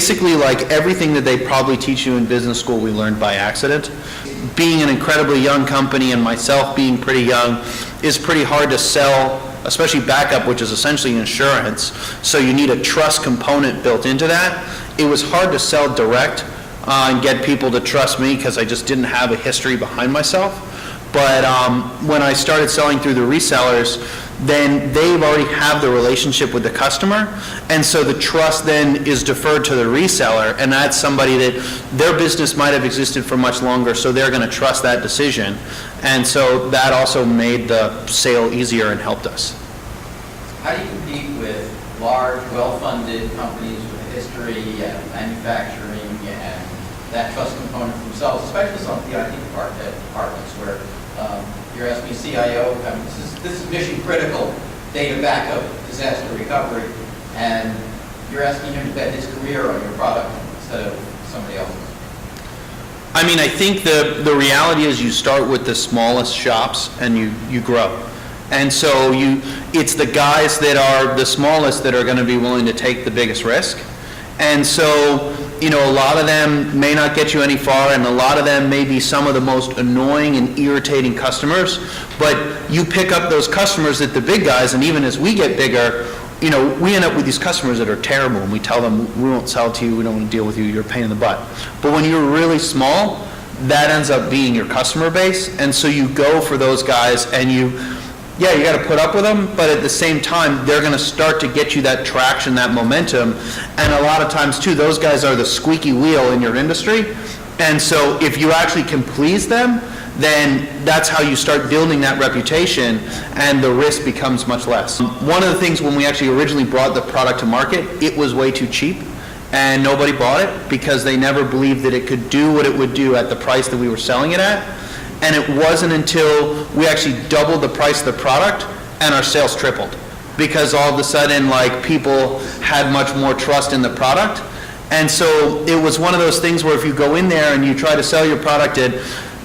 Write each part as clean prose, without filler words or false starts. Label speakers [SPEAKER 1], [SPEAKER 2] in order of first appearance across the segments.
[SPEAKER 1] basically like everything that they probably teach you in business school we learned by accident. Being an incredibly young company and myself being pretty young is pretty hard to sell, especially backup, which is essentially insurance. So you need a trust component built into that. It was hard to sell direct and get people to trust me because I just didn't have a history behind myself. But when I started selling through the resellers, then they've already have the relationship with the customer, and so the trust then is deferred to the reseller, and that's somebody that their business might have existed for much longer, so they're going to trust that decision. And so that also made the sale easier and helped us.
[SPEAKER 2] How do you compete with large, well-funded companies with a history and manufacturing and that trust component themselves, especially some of the IT departments where you're asking a CIO, I mean, this is mission critical data backup, disaster recovery, and you're asking him to bet his career on your product instead of somebody else's?
[SPEAKER 1] I mean, I think the reality is you start with the smallest shops and you grow. And so it's the guys that are the smallest that are going to be willing to take the biggest risk. And so, a lot of them may not get you any far, and a lot of them may be some of the most annoying and irritating customers, but you pick up those customers that the big guys, and even as we get bigger, we end up with these customers that are terrible, and we tell them, we won't sell to you, we don't want to deal with you, you're a pain in the butt. But when you're really small, that ends up being your customer base, and so you go for those guys, and you got to put up with them, but at the same time, they're going to start to get you that traction, that momentum, and a lot of times, too, those guys are the squeaky wheel in your industry, and so if you actually can please them, then that's how you start building that reputation, and the risk becomes much less. One of the things when we actually originally brought the product to market, it was way too cheap, and nobody bought it because they never believed that it could do what it would do at the price that we were selling it at. And it wasn't until we actually doubled the price of the product and our sales tripled, because all of a sudden, like, people had much more trust in the product. And so it was one of those things where if you go in there and you try to sell your product at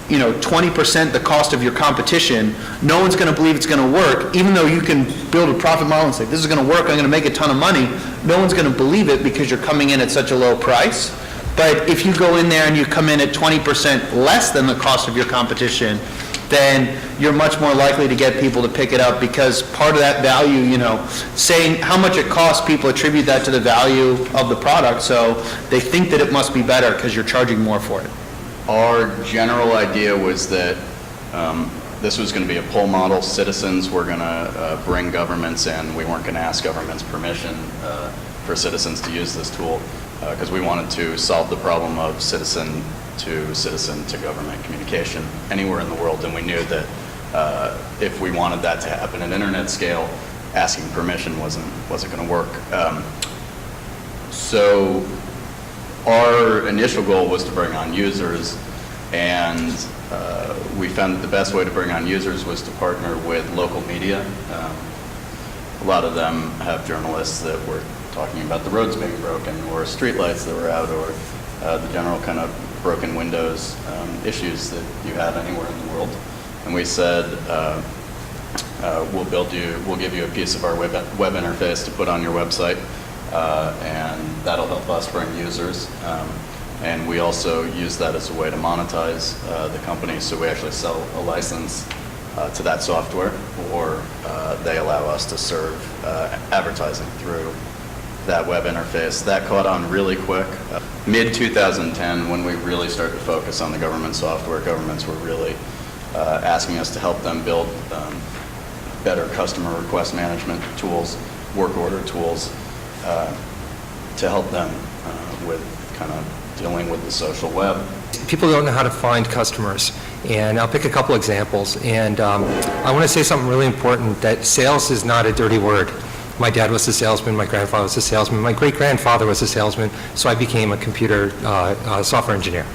[SPEAKER 1] 20% the cost of your competition, no one's going to believe it's going to work, even though you can build a profit model and say, this is going to work, I'm going to make a ton of money. No one's going to believe it because you're coming in at such a low price. But if you go in there and you come in at 20% less than the cost of your competition, then you're much more likely to get people to pick it up, because part of that value, saying how much it costs, people attribute that to the value of the product, so they think that it must be better because you're charging more for it.
[SPEAKER 3] Our general idea was that this was going to be a pull model. Citizens were going to bring governments in. We weren't going to ask governments permission for citizens to use this tool, because we wanted to solve the problem of citizen to government communication anywhere in the world, and we knew that if we wanted that to happen at internet scale, asking permission wasn't going to work. So our initial goal was to bring on users, and we found that the best way to bring on users was to partner with local media. A lot of them have journalists that were talking about the roads being broken, or streetlights that were out, or the general kind of broken windows issues that you have anywhere in the world. And we said, we'll give you a piece of our web interface to put on your website, and that'll help us bring users. And we also use that as a way to monetize the company, so we actually sell a license to that software, or they allow us to serve advertising through that web interface. That caught on really quick. Mid-2010, when we really started to focus on the government software, governments were really asking us to help them build better customer request management tools, work order tools, to help them with kind of dealing with the social web.
[SPEAKER 4] People don't know how to find customers, and I'll pick a couple examples. And I want to say something really important, that sales is not a dirty word. My dad was a salesman, my grandfather was a salesman, my great-grandfather was a salesman, so I became a computer software engineer,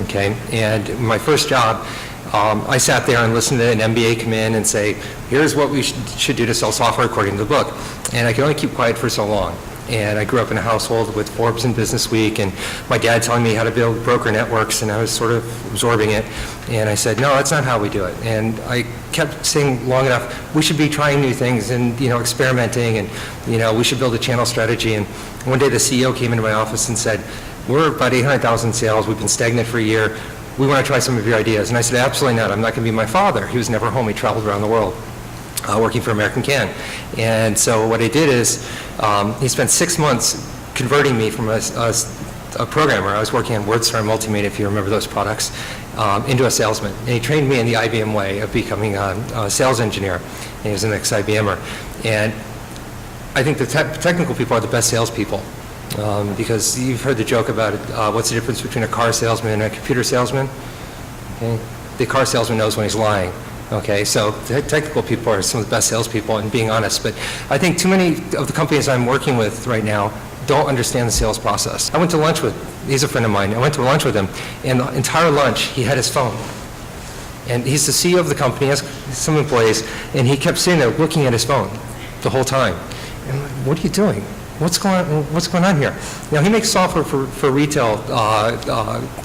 [SPEAKER 4] okay? And my first job, I sat there and listened to an MBA come in and say, here's what we should do to sell software according to the book. And I could only keep quiet for so long. And I grew up in a household with Forbes and Business Week, and my dad telling me how to build broker networks, and I was sort of absorbing it. And I said, no, that's not how we do it. And I kept saying long enough, we should be trying new things and, experimenting, and, we should build a channel strategy. And one day the CEO came into my office and said, we're about 800,000 sales, we've been stagnant for a year, we want to try some of your ideas. And I said, absolutely not, I'm not going to be my father. He was never home, he traveled around the world. Working for American Can. And so what I did is, he spent 6 months converting me from a programmer. I was working on WordStar Multimedia, if you remember those products, into a salesman. And he trained me in the IBM way of becoming a sales engineer. And he was an ex-IBMer. And I think the technical people are the best salespeople. Because you've heard the joke about what's the difference between a car salesman and a computer salesman? Okay. The car salesman knows when he's lying. Okay, so the technical people are some of the best salespeople, and being honest. But I think too many of the companies I'm working with right now don't understand the sales process. I went to lunch with, he's a friend of mine, I went to lunch with him, and the entire lunch, he had his phone. And he's the CEO of the company, he has some employees, and he kept sitting there looking at his phone the whole time. And I'm like, what are you doing? What's going on here? Now, he makes software for retail,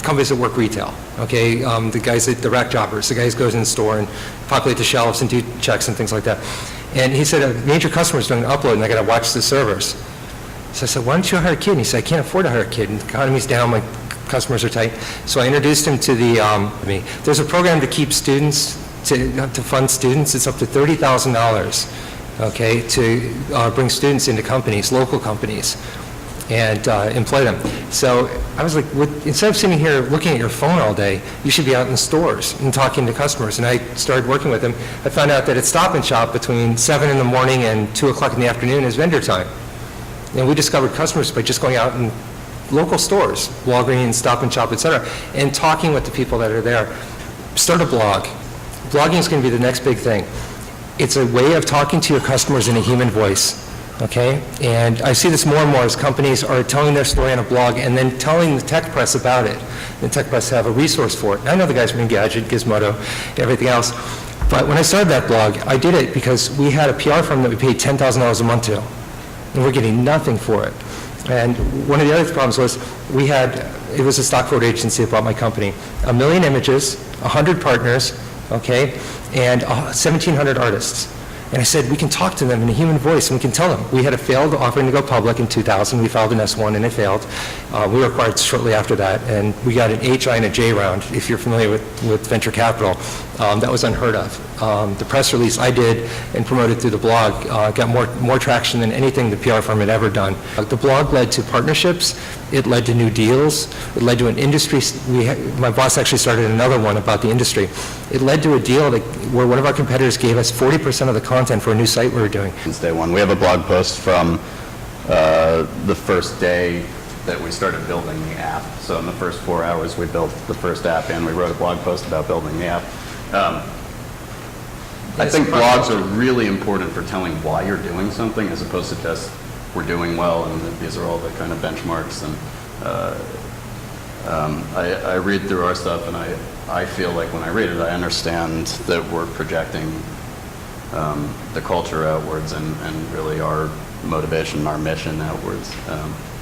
[SPEAKER 4] companies that work retail, okay? The guys, the rack jobbers, the guys who goes in the store and populate the shelves and do checks and things like that. And he said, a major customer is doing an upload and I got to watch the servers. So I said, why don't you hire a kid? And he said, I can't afford to hire a kid. And the economy's down, my customers are tight. So I introduced him to there's a program to keep students, to fund students. It's up to $30,000. Okay, to bring students into companies, local companies, and employ them. So I was like, instead of sitting here looking at your phone all day, you should be out in the stores and talking to customers. And I started working with him. I found out that at Stop and Shop between 7 in the morning and 2 o'clock in the afternoon is vendor time. And we discovered customers by just going out in local stores, Walgreens, Stop and Shop, et cetera, and talking with the people that are there. Start a blog. Blogging is going to be the next big thing. It's a way of talking to your customers in a human voice, okay? And I see this more and more as companies are telling their story on a blog and then telling the tech press about it. The tech press have a resource for it. And I know the guys from Engadget, Gizmodo, everything else. But when I started that blog, I did it because we had a PR firm that we paid $10,000 a month to, and we're getting nothing for it. And one of the other problems was it was a stock photo agency that bought my company, 1 million images, 100 partners, okay, and 1,700 artists. And I said, we can talk to them in a human voice, and we can tell them. We had a failed offering to go public in 2000. We filed an S1, and it failed. We were acquired shortly after that, and we got an HI and a J round, if you're familiar with venture capital. That was unheard of. The press release I did and promoted through the blog got more traction than anything the PR firm had ever done. The blog led to partnerships. It led to new deals. It led to an industry. My boss actually started another one about the industry. It led to a deal where one of our competitors gave us 40% of the content for a new site we were doing.
[SPEAKER 3] Since day one, we have a blog post from the first day that we started building the app. So in the first 4 hours, we built the first app, and we wrote a blog post about building the app. I think blogs are really important for telling why you're doing something, as opposed to just we're doing well and these are all the kind of benchmarks. And I read through our stuff, and I feel like when I read it, I understand that we're projecting the culture outwards and really our motivation, our mission outwards.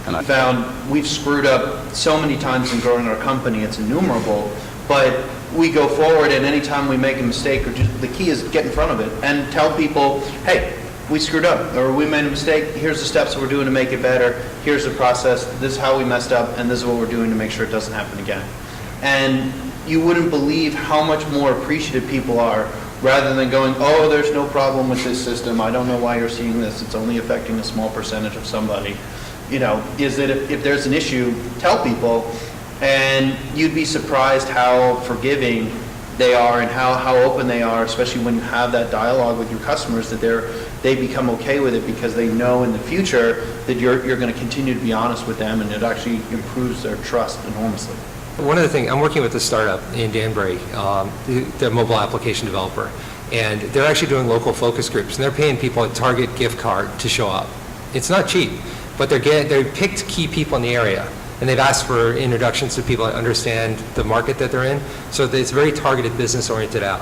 [SPEAKER 3] And I
[SPEAKER 1] found we've screwed up so many times in growing our company, it's innumerable, but we go forward, and anytime we make a mistake, the key is get in front of it and tell people, hey, we screwed up, or we made a mistake, here's the steps we're doing to make it better, here's the process, this is how we messed up, and this is what we're doing to make sure it doesn't happen again. And you wouldn't believe how much more appreciative people are, rather than going, oh, there's no problem with this system, I don't know why you're seeing this, it's only affecting a small percentage of somebody. Is that if there's an issue, tell people, and you'd be surprised how forgiving they are and how open they are, especially when you have that dialogue with your customers, that they become okay with it because they know in the future that you're going to continue to be honest with them, and it actually improves their trust enormously.
[SPEAKER 4] One of the things, I'm working with a startup in Danbury, the mobile application developer, and they're actually doing local focus groups, and they're paying people a Target gift card to show up. It's not cheap, but they're picked key people in the area, and they've asked for introductions to people that understand the market that they're in, so that it's very targeted, business-oriented out.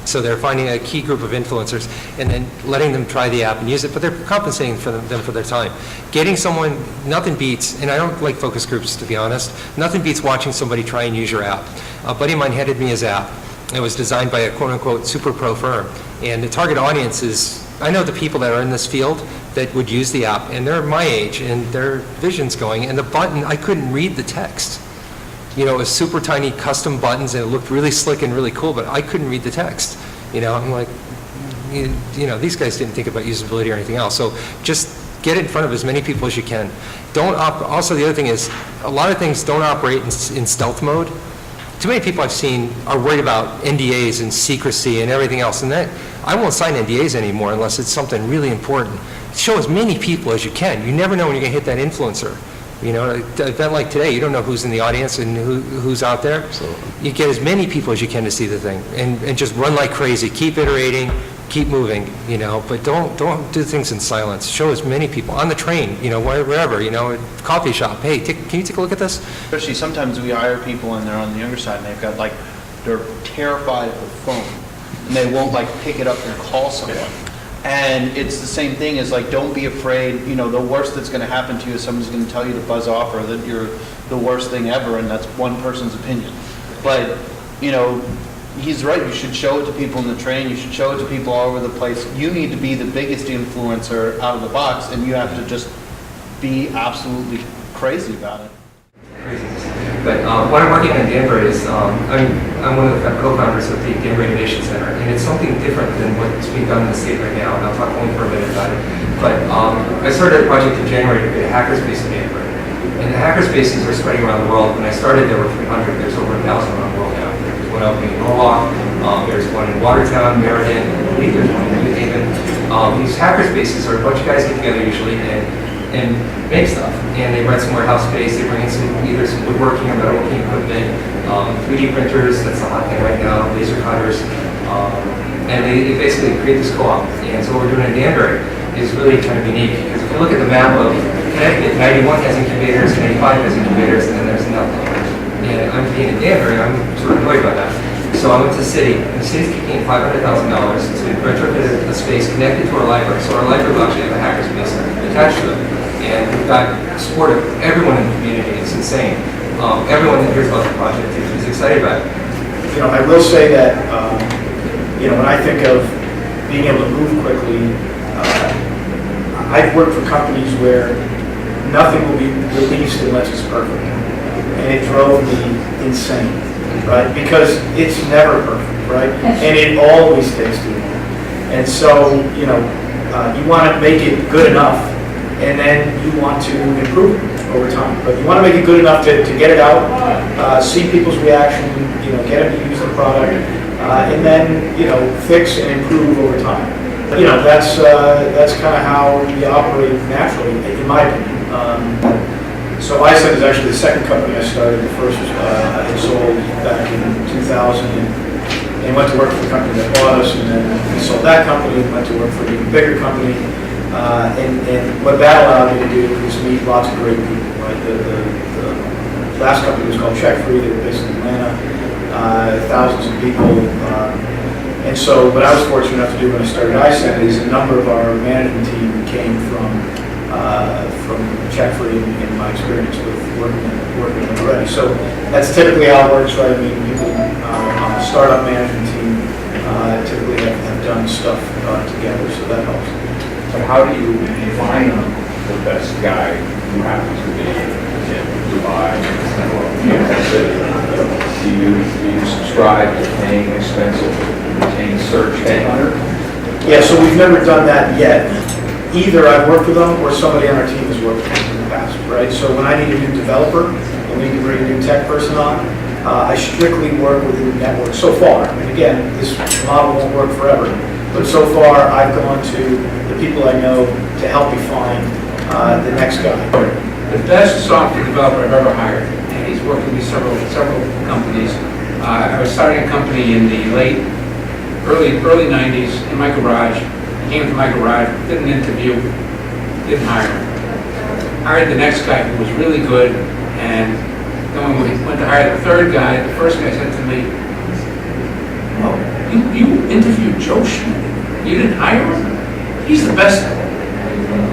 [SPEAKER 4] So they're finding a key group of influencers and then letting them try the app and use it, but they're compensating for them for their time. Getting someone, nothing beats, and I don't like focus groups to be honest, nothing beats watching somebody try and use your app. A buddy of mine handed me his app, It was designed by a quote-unquote super pro firm. And the target audience is, I know the people that are in this field that would use the app, and they're my age, and their vision's going, and the button, I couldn't read the text. You know, it was super tiny custom buttons, and it looked really slick and really cool, but I couldn't read the text. You know, I'm like, you know, these guys didn't think about usability or anything else. So just get it in front of as many people as you can. Also, the other thing is, a lot of things don't operate in stealth mode. Too many people I've seen are worried about NDAs and secrecy and everything else, and that, I won't sign NDAs anymore unless it's something really important. Show as many people as you can. You never know when you're going to hit that influencer. You know, an event like today, you don't know who's in the audience and who's out there.
[SPEAKER 3] Absolutely.
[SPEAKER 4] You get as many people as you can to see the thing, and just run like crazy. Keep iterating, keep moving, you know, but don't do things in silence. Show as many people on the train, you know, wherever, you know, coffee shop. Hey, can you take a look at this?
[SPEAKER 1] Especially sometimes we hire people and they're on the younger side and they've got like, they're terrified of the phone and they won't like pick it up and call someone. And it's the same thing as like, don't be afraid, you know, the worst that's going to happen to you is someone's going to tell you to buzz off or that you're the worst thing ever, and that's one person's opinion. But, you know, he's right, you should show it to people in the train, you should show it to people all over the place. You need to be the biggest influencer out of the box, and you have to just be absolutely crazy about it.
[SPEAKER 4] But what I'm working on in Denver is, I'm one of the co-founders of the Denver Innovation Center, and it's something different than what's being done in the state right now, and I'll talk only for a minute about it. But I started a project in January to create a hackerspace in Denver, and the hackerspaces are spreading around the world. When I started, there were 300. There's over 1,000 around the world now. There's one opening in Norwalk, there's one in Watertown, Meriden, I believe there's one in New Haven. These hackerspaces are a bunch of guys get together usually and make stuff. And they rent some warehouse space, they bring in either some woodworking or metalworking equipment, 3D printers, that's the hot thing right now, laser cutters, and they basically create this co-op. And so what we're doing in Danbury is really kind of unique, because if you look at the map of Connecticut, 91 has incubators, 95 has incubators, and then there's nothing. And I'm being in Danbury, I'm sort of annoyed by that. So I went to the city, and the city's kicking in $500,000 to retrofit a space connected to our library. So our library will actually have a hackerspace attached to it. And we've got support of everyone in the community. It's insane. Everyone that hears about the project is excited about it.
[SPEAKER 5] You know, I will say that, you know, when I think of being able to move quickly, I've worked for companies where nothing will be released unless it's perfect. And it drove me insane, right? Because it's never perfect, right? And it always takes too long. And so, you know, you want to make it good enough, and then you want to improve it over time. But you want to make it good enough to get it out, see people's reaction, you know, get them to use the product, and then, you know, fix and improve over time. You know, that's kind of how we operate naturally, in my opinion. So iSend is actually the second company I started. The first I had sold back in 2000 and went to work for the company that bought us, and then we sold that company and went to work for an even bigger company. And what that allowed me to do was meet lots of great people. Right? The last company was called Check Free. They were based in Atlanta, thousands of people. And so what I was fortunate enough to do when I started iSend is a number of our management team came from Check Free in my experience with working in already. So that's typically how it works, right? I mean, people on the startup management team typically have done stuff together, so that helps.
[SPEAKER 6] But how do you find the best guy who happens to be in Dubai or Kansas City? Do you subscribe to paying expensive retained search headhunter?
[SPEAKER 5] Yeah, so we've never done that yet. Either I've worked with them or somebody on our team has worked with them in the past, right? So when I need a new developer and we need to bring a new tech person on, I strictly work within the network so far. I mean, again, this model won't work forever. But so far, I've gone to the people I know to help me find the next guy.
[SPEAKER 7] The best software developer I've ever hired, and he's worked with me several companies. I was starting a company in the early 90s in my garage. He came to my garage, did an interview, didn't hire him. Hired the next guy who was really good, and then when we went to hire the third guy, the first guy said to me, "Oh, you interviewed Joe Schmidt. You didn't hire him? He's the best."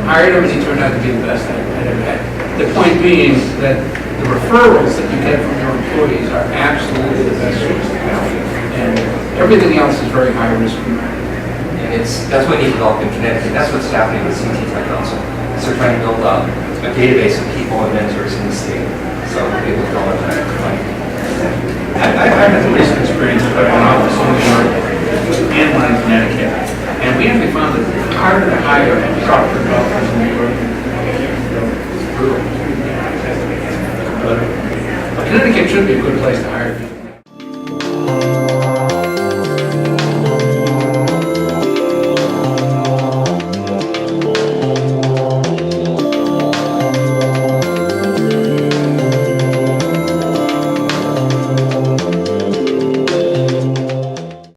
[SPEAKER 7] Hired him, and he turned out to be the best I'd ever had. The point being that the referrals that you get from your employees are absolutely the best source of value. And everything else is very high risk.
[SPEAKER 8] And that's what we need to develop in Connecticut. That's what's happening with CT Tech Council. So they're trying to build up a database of people and mentors in the state. So they will go on that.
[SPEAKER 7] I've had the recent experience with an office in New York and one in Connecticut. And we actually found that it's harder to hire software developers in New York. It's brutal. But Connecticut should be a good place to hire people.